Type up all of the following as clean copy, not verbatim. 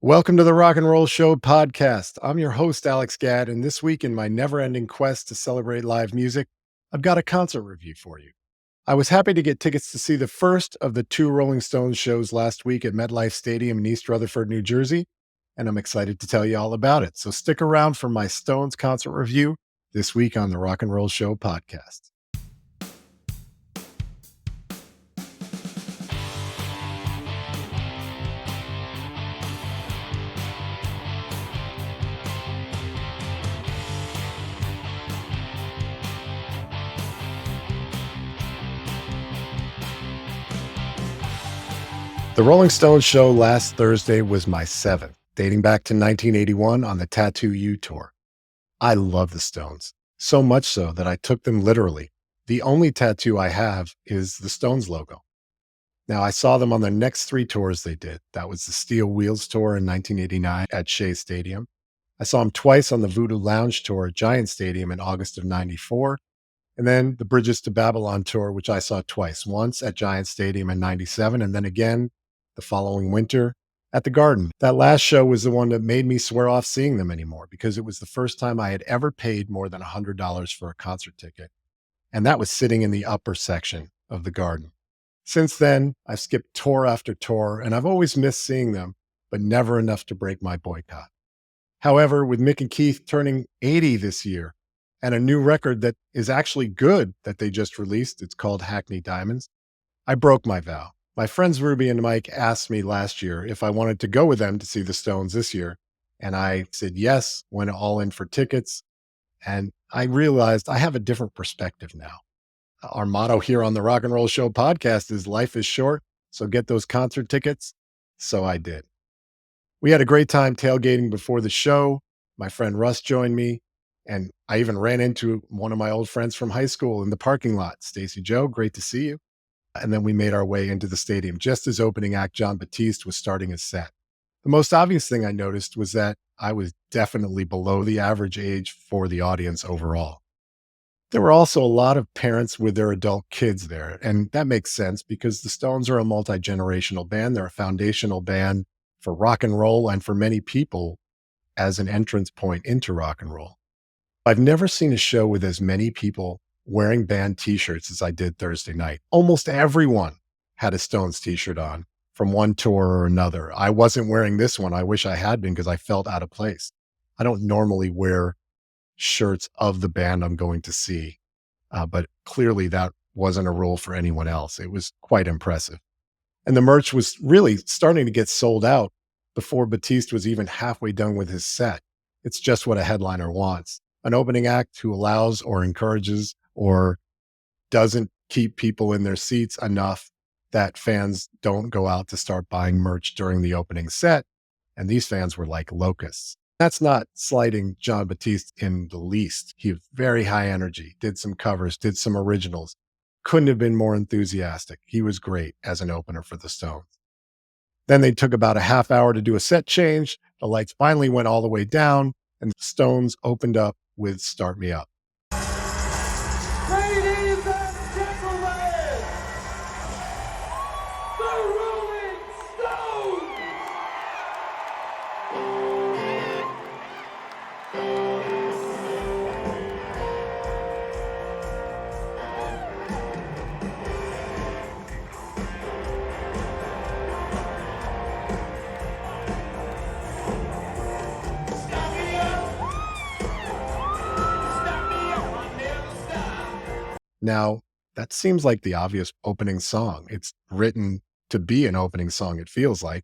Welcome to the Rock and Roll Show podcast. I'm your host, Alex Gadd, and this week in my never ending quest to celebrate live music, I've got a concert review for you. I was happy to get tickets to see the first of the two Rolling Stones shows last week at MetLife Stadium in East Rutherford, New Jersey, and I'm excited to tell you all about it. So stick around for my Stones concert review this week on the Rock and Roll Show podcast. The Rolling Stones show last Thursday was my seventh, dating back to 1981 on the Tattoo You tour. I love the Stones, so much so that I took them literally. The only tattoo I have is the Stones logo. Now, I saw them on the next three tours they did. That was the Steel Wheels tour in 1989 at Shea Stadium. I saw them twice on the Voodoo Lounge tour at Giant Stadium in August of 94. And then the Bridges to Babylon tour, which I saw twice, once at Giant Stadium in 97, and then again the following winter at the Garden. That last show was the one that made me swear off seeing them anymore because it was the first time I had ever paid more than $100 for a concert ticket. And that was sitting in the upper section of the Garden. Since then, I've skipped tour after tour, and I've always missed seeing them, but never enough to break my boycott. However, with Mick and Keith turning 80 this year and a new record that is actually good that they just released, it's called Hackney Diamonds, I broke my vow. My friends Ruby and Mike asked me last year if I wanted to go with them to see the Stones this year, and I said yes, went all in for tickets, and I realized I have a different perspective now. Our motto here on the Rock and Roll Show podcast is life is short, so get those concert tickets. So I did. We had a great time tailgating before the show. My friend Russ joined me, and I even ran into one of my old friends from high school in the parking lot. Stacy Joe, great to see you. And then we made our way into the stadium just as opening act John Batiste was starting his set. The most obvious thing I noticed was that I was definitely below the average age for the audience overall. There were also a lot of parents with their adult kids there, and that makes sense because the Stones are a multi-generational band. They're a foundational band for rock and roll and for many people as an entrance point into rock and roll. I've never seen a show with as many people wearing band t-shirts as I did Thursday night. Almost everyone had a Stones t-shirt on from one tour or another. I wasn't wearing this one. I wish I had been because I felt out of place. I don't normally wear shirts of the band I'm going to see, but clearly that wasn't a rule for anyone else. It was quite impressive. And the merch was really starting to get sold out before Batiste was even halfway done with his set. It's just what a headliner wants. An opening act who allows or encourages or doesn't keep people in their seats enough that fans don't go out to start buying merch during the opening set. And these fans were like locusts. That's not slighting John Batiste in the least. He had very high energy, did some covers, did some originals. Couldn't have been more enthusiastic. He was great as an opener for the Stones. Then they took about a half hour to do a set change. The lights finally went all the way down, and the Stones opened up with Start Me Up. Ladies and gentlemen, the Rolling Stones! Start me up! Start me up, I'll never stop! Now, that seems like the obvious opening song. It's written to be an opening song, it feels like,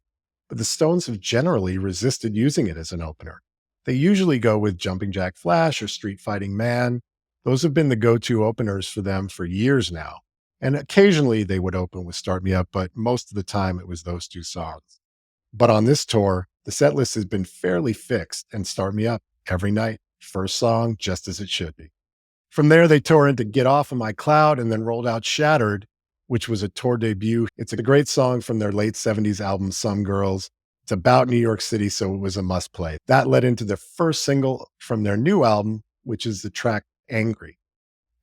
but the Stones have generally resisted using it as an opener. They usually go with Jumping Jack Flash or Street Fighting Man. Those have been the go-to openers for them for years now. And occasionally they would open with Start Me Up, but most of the time it was those two songs. But on this tour, the set list has been fairly fixed and Start Me Up every night. First song, just as it should be. From there, they tore into Get Off of My Cloud and then rolled out Shattered, which was a tour debut. It's a great song from their late 70s album, Some Girls. It's about New York City, so it was a must play. That led into the first single from their new album, which is the track Angry.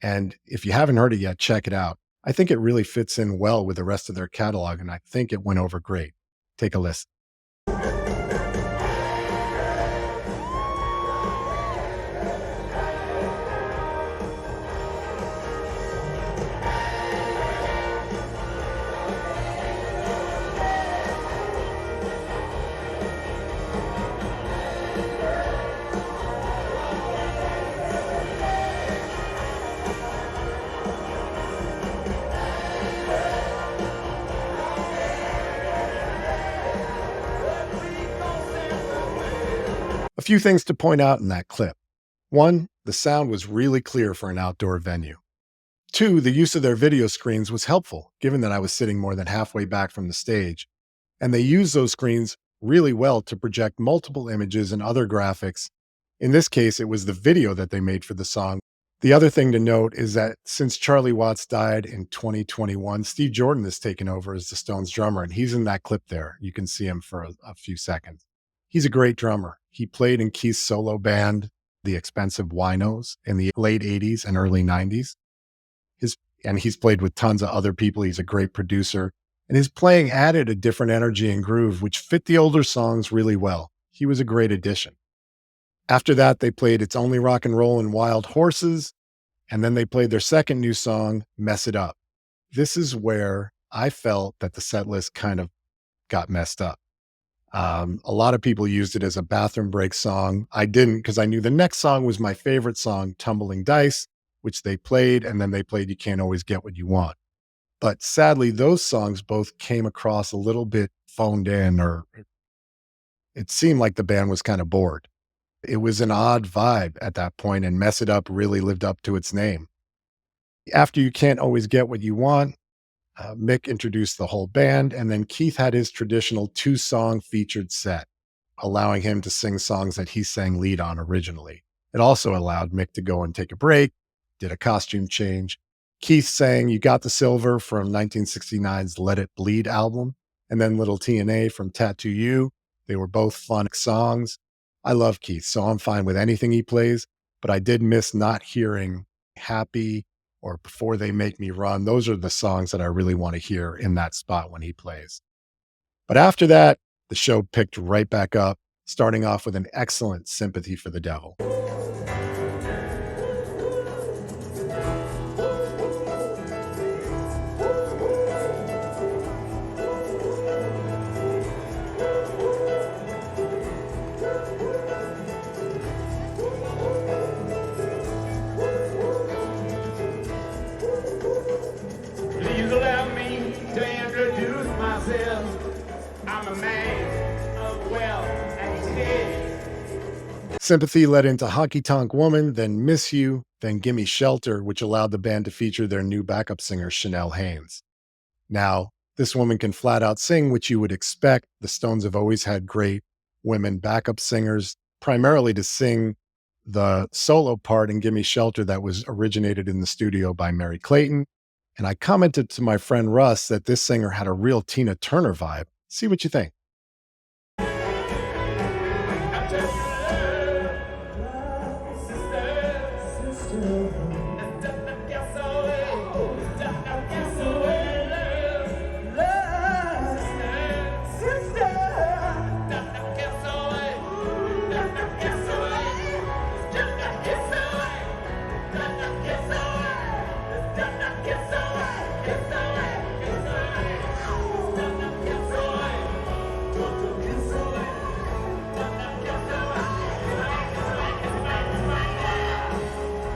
And if you haven't heard it yet, check it out. I think it really fits in well with the rest of their catalog, and I think it went over great. Take a listen. A few things to point out in that clip. One, the sound was really clear for an outdoor venue. Two, the use of their video screens was helpful, given that I was sitting more than halfway back from the stage. And they used those screens really well to project multiple images and other graphics. In this case, it was the video that they made for the song. The other thing to note is that since Charlie Watts died in 2021, Steve Jordan has taken over as the Stones drummer, and he's in that clip there. You can see him for a few seconds. He's a great drummer. He played in Keith's solo band, The Expensive Winos, in the late 80s and early 90s. And he's played with tons of other people. He's a great producer. And his playing added a different energy and groove, which fit the older songs really well. He was a great addition. After that, they played It's Only Rock and Roll and Wild Horses, and then they played their second new song, Mess It Up. This is where I felt that the set list kind of got messed up. A lot of people used it as a bathroom break song. I didn't, because I knew the next song was my favorite song, Tumbling Dice, which they played, and then they played You Can't Always Get What You Want. But sadly, those songs both came across a little bit phoned in, or it seemed like the band was kind of bored. It was an odd vibe at that point, and Mess It Up really lived up to its name. After You Can't Always Get What You Want, Mick introduced the whole band, and then Keith had his traditional 2-song featured set, allowing him to sing songs that he sang lead on originally. It also allowed Mick to go and take a break, did a costume change. Keith sang You Got the Silver from 1969's Let It Bleed album, and then Little TNA from Tattoo You. They were both fun songs. I love Keith, so I'm fine with anything he plays, but I did miss not hearing Happy or Before They Make Me Run. Those are the songs that I really want to hear in that spot when he plays. But after that, the show picked right back up, starting off with an excellent Sympathy for the Devil. Please allow me to introduce myself. I'm a man of wealth and taste. Sympathy led into Honky Tonk Woman, then Miss You, then Gimme Shelter, which allowed the band to feature their new backup singer, Chanel Haynes. Now, this woman can flat out sing, which you would expect. The Stones have always had great women backup singers, primarily to sing the solo part in Gimme Shelter that was originated in the studio by Mary Clayton. And I commented to my friend Russ that this singer had a real Tina Turner vibe. See what you think.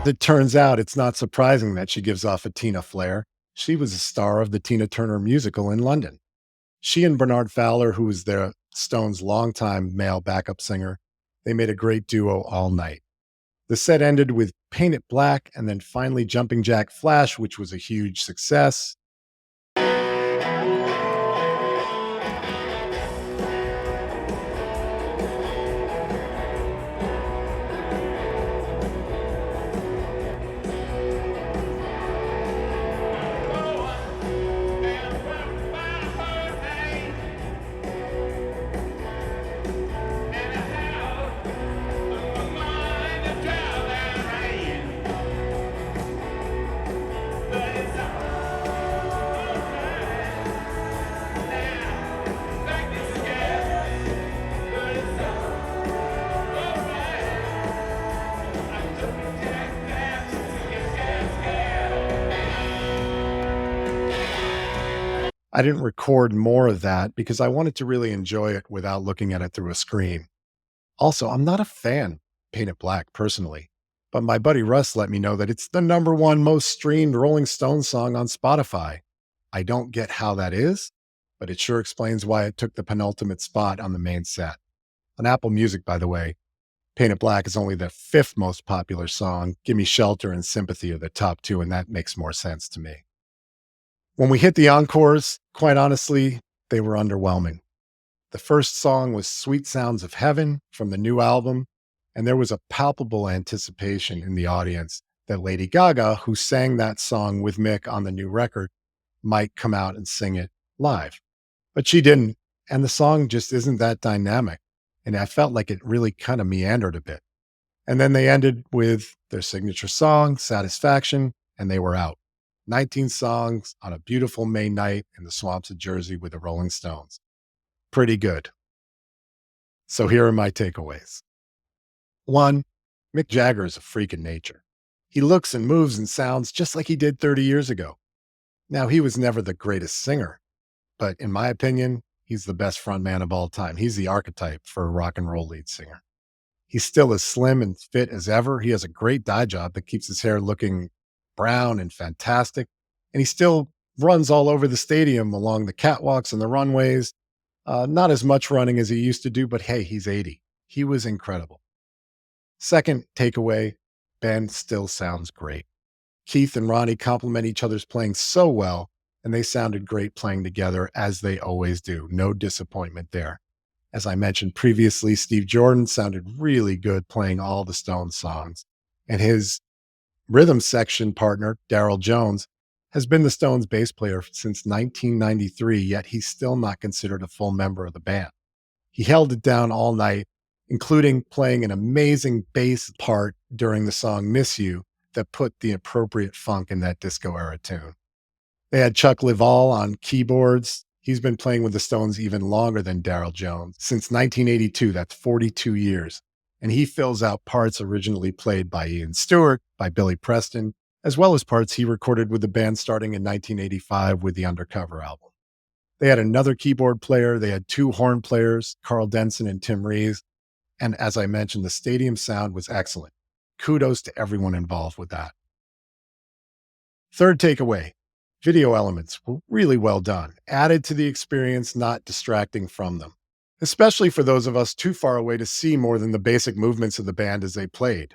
It turns out it's not surprising that she gives off a Tina flair. She was a star of the Tina Turner musical in London. She and Bernard Fowler, who was the Stones' longtime male backup singer, they made a great duo all night. The set ended with Paint It Black and then finally Jumping Jack Flash, which was a huge success. I didn't record more of that because I wanted to really enjoy it without looking at it through a screen. Also, I'm not a fan of Paint It Black personally, but my buddy Russ let me know that it's the #1 most streamed Rolling Stones song on Spotify. I don't get how that is, but it sure explains why it took the penultimate spot on the main set. On Apple Music, by the way, Paint It Black is only the fifth most popular song. Gimme Shelter and Sympathy are the top two, and that makes more sense to me. When we hit the encores, quite honestly, they were underwhelming. The first song was Sweet Sounds of Heaven from the new album, and there was a palpable anticipation in the audience that Lady Gaga, who sang that song with Mick on the new record, might come out and sing it live. But she didn't, and the song just isn't that dynamic. And I felt like it really kind of meandered a bit. And then they ended with their signature song, Satisfaction, and they were out. 19 songs on a beautiful May night in the swamps of Jersey with the Rolling Stones. Pretty good. So here are my takeaways. 1, Mick Jagger is a freak in nature. He looks and moves and sounds just like he did 30 years ago. Now, he was never the greatest singer, but in my opinion, he's the best frontman of all time. He's the archetype for a rock and roll lead singer. He's still as slim and fit as ever. He has a great dye job that keeps his hair looking brown and fantastic. And he still runs all over the stadium along the catwalks and the runways. Not as much running as he used to do, but hey, he's 80. He was incredible. Second takeaway, Ben still sounds great. Keith and Ronnie complement each other's playing so well, and they sounded great playing together, as they always do. No disappointment there. As I mentioned previously, Steve Jordan sounded really good playing all the Stones songs, and his rhythm section partner, Daryl Jones, has been the Stones bass player since 1993, yet he's still not considered a full member of the band. He held it down all night, including playing an amazing bass part during the song Miss You that put the appropriate funk in that disco era tune. They had Chuck Leavell on keyboards. He's been playing with the Stones even longer than Daryl Jones, since 1982. That's 42 years. And he fills out parts originally played by Ian Stewart, by Billy Preston, as well as parts he recorded with the band starting in 1985 with the Undercover album. They had another keyboard player. They had 2 horn players, Carl Denson and Tim Reeves. And as I mentioned, the stadium sound was excellent. Kudos to everyone involved with that. Third takeaway, video elements were really well done, added to the experience, not distracting from them, especially for those of us too far away to see more than the basic movements of the band as they played.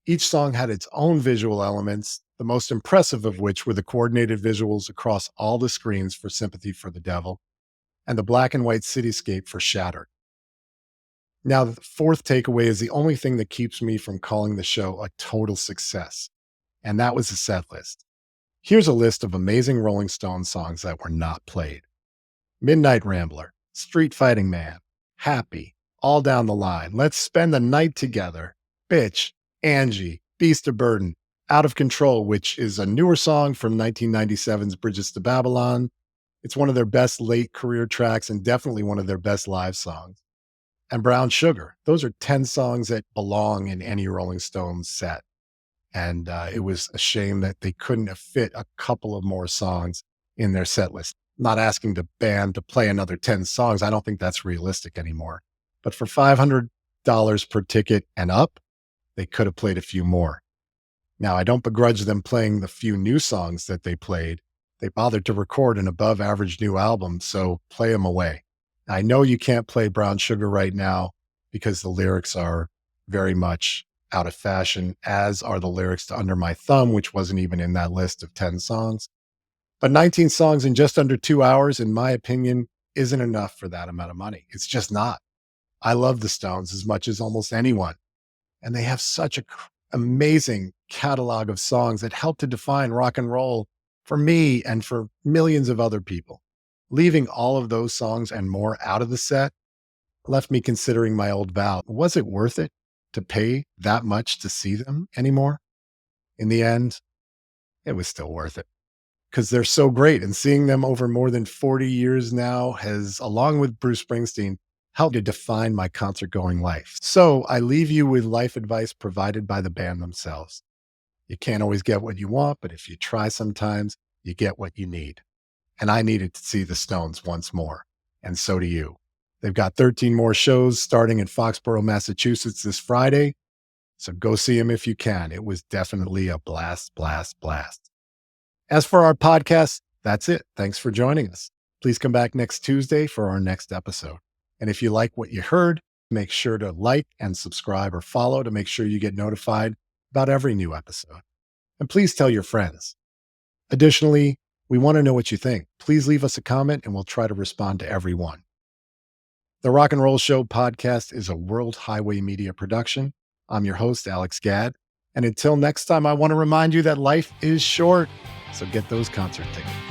Each song had its own visual elements, the most impressive of which were the coordinated visuals across all the screens for Sympathy for the Devil and the black and white cityscape for Shattered. Now, the fourth takeaway is the only thing that keeps me from calling the show a total success, and that was the set list. Here's a list of amazing Rolling Stones songs that were not played. Midnight Rambler, Street Fighting Man, Happy, All Down the Line, Let's Spend the Night Together, Bitch, Angie, Beast of Burden, Out of Control, which is a newer song from 1997's Bridges to Babylon. It's one of their best late career tracks and definitely one of their best live songs. And Brown Sugar. Those are 10 songs that belong in any Rolling Stones set. And it was a shame that they couldn't have fit a couple of more songs in their set list. Not asking the band to play another 10 songs. I don't think that's realistic anymore. But for $500 per ticket and up, they could have played a few more. Now, I don't begrudge them playing the few new songs that they played. They bothered to record an above average new album, so play them away. I know you can't play Brown Sugar right now because the lyrics are very much out of fashion, as are the lyrics to Under My Thumb, which wasn't even in that list of 10 songs. But 19 songs in just under 2 hours, in my opinion, isn't enough for that amount of money. It's just not. I love the Stones as much as almost anyone, and they have such an amazing catalog of songs that help to define rock and roll for me and for millions of other people. Leaving all of those songs and more out of the set left me considering my old vow. Was it worth it to pay that much to see them anymore? In the end, it was still worth it because they're so great. And seeing them over more than 40 years now has, along with Bruce Springsteen, helped to define my concert going life. So I leave you with life advice provided by the band themselves. You can't always get what you want, but if you try sometimes, you get what you need. And I needed to see the Stones once more. And so do you. They've got 13 more shows starting in Foxborough, Massachusetts this Friday. So go see them if you can. It was definitely a blast, blast, blast. As for our podcast, that's it. Thanks for joining us. Please come back next Tuesday for our next episode. And if you like what you heard, Make sure to like and subscribe or follow to make sure you get notified about every new episode. And please tell your friends. Additionally, we want to know what you think. Please leave us a comment and we'll try to respond to everyone. The Rock and Roll Show podcast is a World Highway Media production. I'm your host, Alex Gadd. And until next time, I want to remind you that life is short. So get those concert tickets.